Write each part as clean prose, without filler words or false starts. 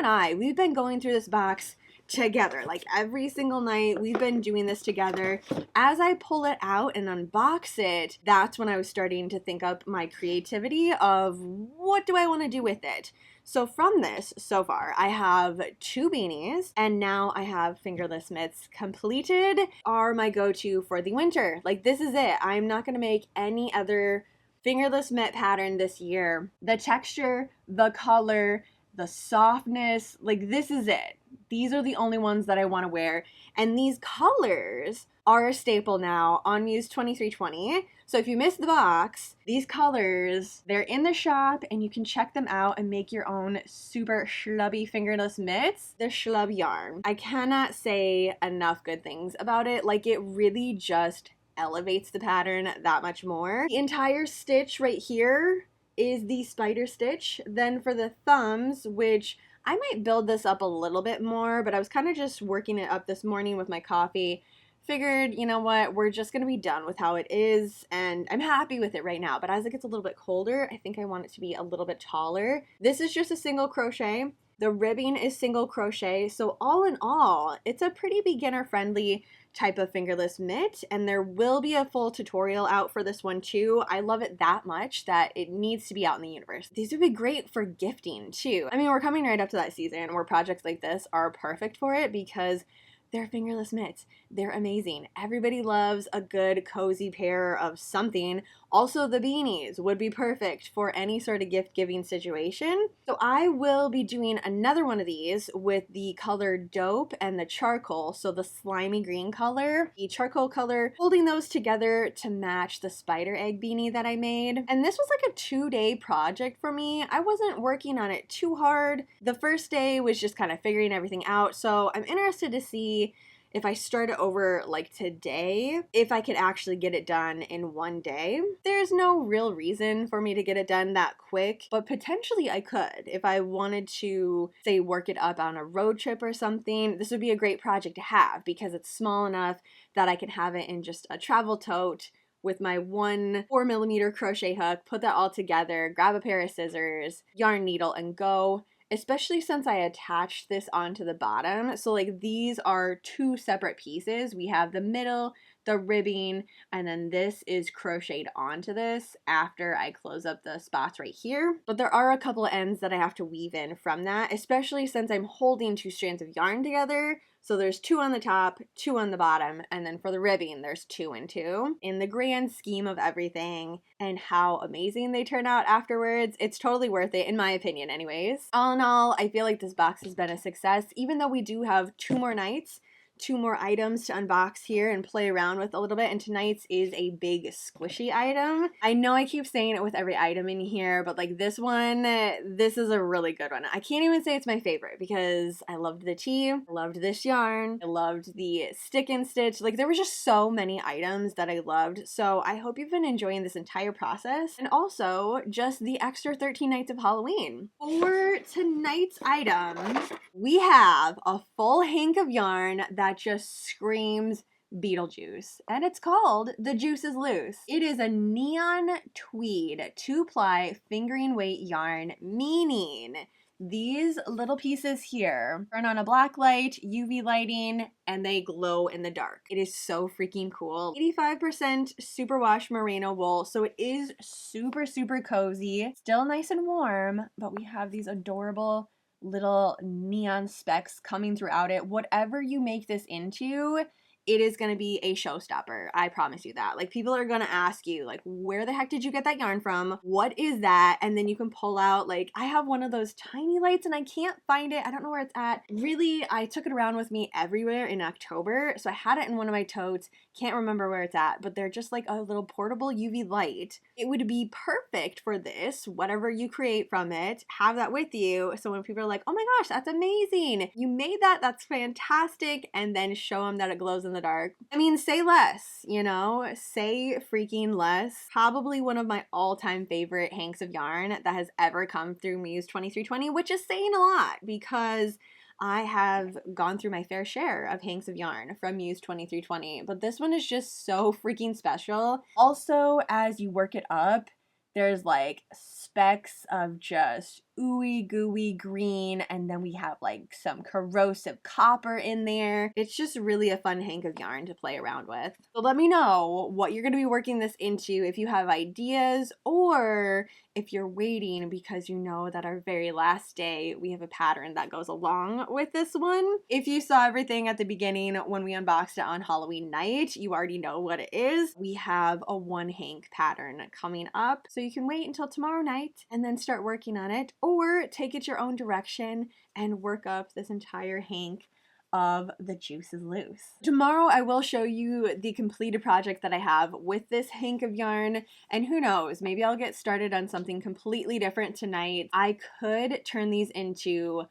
and I, we've been going through this box together. Like every single night we've been doing this together. As I pull it out and unbox it, that's when I was starting to think up my creativity of what do I want to do with it. So from this, so far, I have 2 beanies, and now I have fingerless mitts. Completed are my go-to for the winter. Like, this is it. I'm not going to make any other fingerless mitt pattern this year. The texture, the color, the softness, like, this is it. These are the only ones that I want to wear, and these colors are a staple now on Muse 2320. So if you missed the box, these colors, they're in the shop and you can check them out and make your own super schlubby fingerless mitts. The Schlub yarn. I cannot say enough good things about it. Like, it really just elevates the pattern that much more. The entire stitch right here is the spider stitch. Then for the thumbs, which I might build this up a little bit more, but I was kind of just working it up this morning with my coffee. Figured, you know what, we're just going to be done with how it is, and I'm happy with it right now, but as it gets a little bit colder, I think I want it to be a little bit taller. This is just a single crochet. The ribbing is single crochet, so all in all, it's a pretty beginner-friendly type of fingerless mitt, and there will be a full tutorial out for this one too. I love it that much that it needs to be out in the universe. These would be great for gifting too. I mean, we're coming right up to that season where projects like this are perfect for it because they're fingerless mitts. They're amazing. Everybody loves a good cozy pair of something. Also, the beanies would be perfect for any sort of gift giving situation. So I will be doing another one of these with the color Dope and the charcoal. So the slimy green color, the charcoal color, holding those together to match the spider egg beanie that I made. And this was like a 2-day project for me. I wasn't working on it too hard. The first day was just kind of figuring everything out. So I'm interested to see if I start it over like today, if I could actually get it done in one day. There's no real reason for me to get it done that quick, but potentially I could. If I wanted to, say, work it up on a road trip or something, this would be a great project to have because it's small enough that I can have it in just a travel tote with my 1 4mm crochet hook, put that all together, grab a pair of scissors, yarn needle, and go. Especially since I attached this onto the bottom. So like these are 2 separate pieces. We have the middle, the ribbing, and then this is crocheted onto this after I close up the spots right here. But there are a couple of ends that I have to weave in from that, especially since I'm holding 2 strands of yarn together. So there's 2 on the top, 2 on the bottom, and then for the ribbing, there's 2 and 2. In the grand scheme of everything and how amazing they turn out afterwards, it's totally worth it, in my opinion anyways. All in all, I feel like this box has been a success, even though we do have 2 more nights, 2 more items to unbox here and play around with a little bit, and tonight's is a big squishy item. I know I keep saying it with every item in here, but like this one, this is a really good one. I can't even say it's my favorite because I loved the tea, I loved this yarn, I loved the stick and stitch. Like there was just so many items that I loved, so I hope you've been enjoying this entire process, and also just the extra 13 nights of Halloween. For tonight's item, we have a full hank of yarn that just screams Beetlejuice, and it's called The Juice is Loose. It is a neon tweed 2-ply fingering weight yarn, meaning these little pieces here turn on a black light, UV lighting, and they glow in the dark. It is so freaking cool. 85% superwash merino wool, so it is super, super cozy. Still nice and warm, but we have these adorable little neon specks coming throughout it. Whatever you make this into, it is going to be a showstopper. I promise you that. Like, people are going to ask you, like, where the heck did you get that yarn from? What is that? And then you can pull out, like, I have one of those tiny lights and I can't find it. I don't know where it's at. Really, I took it around with me everywhere in October. So I had it in one of my totes. Can't remember where it's at, but they're just like a little portable UV light. It would be perfect for this, whatever you create from it, have that with you. So when people are like, oh my gosh, that's amazing. You made that, that's fantastic. And then show them that it glows in the dark. I mean, say less, you know, say freaking less. Probably one of my all-time favorite hanks of yarn that has ever come through Muse 2320, which is saying a lot because I have gone through my fair share of hanks of yarn from Muse 2320, but this one is just so freaking special. Also, as you work it up, there's like specks of just ooey gooey green, and then we have like some corrosive copper in there. It's just really a fun hank of yarn to play around with. So let me know what you're going to be working this into, if you have ideas, or if you're waiting because you know that our very last day we have a pattern that goes along with this one. If you saw everything at the beginning when we unboxed it on Halloween night, you already know what it is. We have a one hank pattern coming up, so you can wait until tomorrow night and then start working on it, or take it your own direction and work up this entire hank of The Juice is Loose. Tomorrow I will show you the completed project that I have with this hank of yarn, and who knows, maybe I'll get started on something completely different tonight. I could turn these into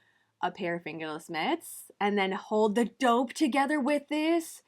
a pair of fingerless mitts and then hold the dope together with this.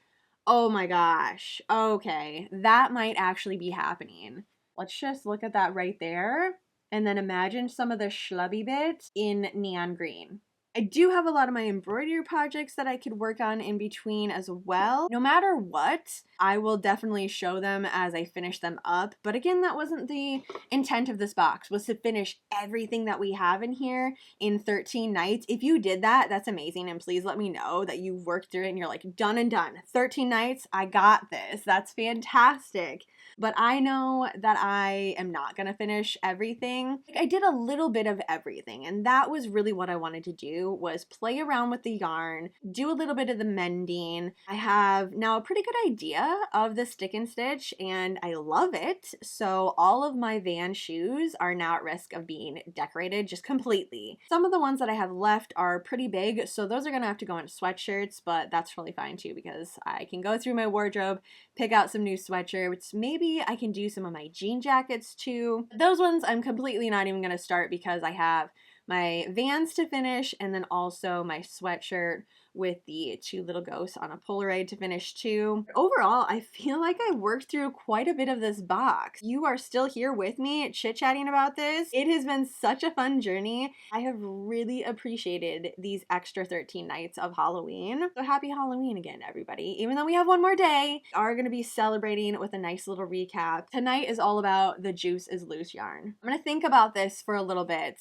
Oh my gosh. Okay, that might actually be happening. Let's just look at that right there. And then imagine some of the schlubby bits in neon green. I do have a lot of my embroidery projects that I could work on in between as well. No matter what, I will definitely show them as I finish them up. But again, that wasn't the intent of this box, was to finish everything that we have in here in 13 nights. If you did that, that's amazing. And please let me know that you've worked through it and you're like, done and done. 13 nights, I got this. That's fantastic. But I know that I am not going to finish everything. I did a little bit of everything, and that was really what I wanted to do, was play around with the yarn, do a little bit of the mending. I have now a pretty good idea of the stick and stitch, and I love it. So all of my Van shoes are now at risk of being decorated just completely. Some of the ones that I have left are pretty big, so those are going to have to go into sweatshirts, but that's really fine too, because I can go through my wardrobe, pick out some new sweatshirts. Maybe I can do some of my jean jackets too. Those ones I'm completely not even going to start because I have my Vans to finish, and then also my sweatshirt with the two little ghosts on a Polaroid to finish too. Overall, I feel like I worked through quite a bit of this box. You are still here with me chit-chatting about this. It has been such a fun journey. I have really appreciated these extra 13 nights of Halloween. So happy Halloween again, everybody. Even though we have one more day, we are going to be celebrating with a nice little recap. Tonight is all about the Juice is Loose yarn. I'm going to think about this for a little bit.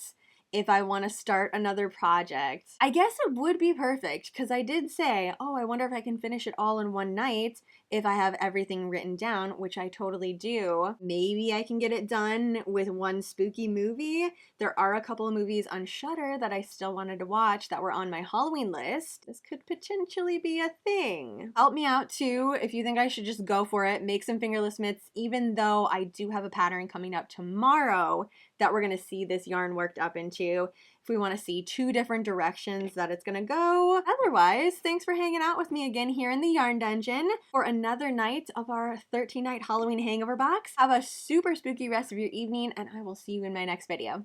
If I want to start another project, I guess it would be perfect, because I did say, oh, I wonder if I can finish it all in one night if I have everything written down, which I totally do. Maybe I can get it done with one spooky movie. There are a couple of movies on Shudder that I still wanted to watch that were on my Halloween list. This could potentially be a thing. Help me out too if you think I should just go for it, make some fingerless mitts, even though I do have a pattern coming up tomorrow that we're going to see this yarn worked up into, if we want to see two different directions that it's going to go. Otherwise, thanks for hanging out with me again here in the Yarn Dungeon for another night of our 13-night Halloween hangover box. Have a super spooky rest of your evening, and I will see you in my next video.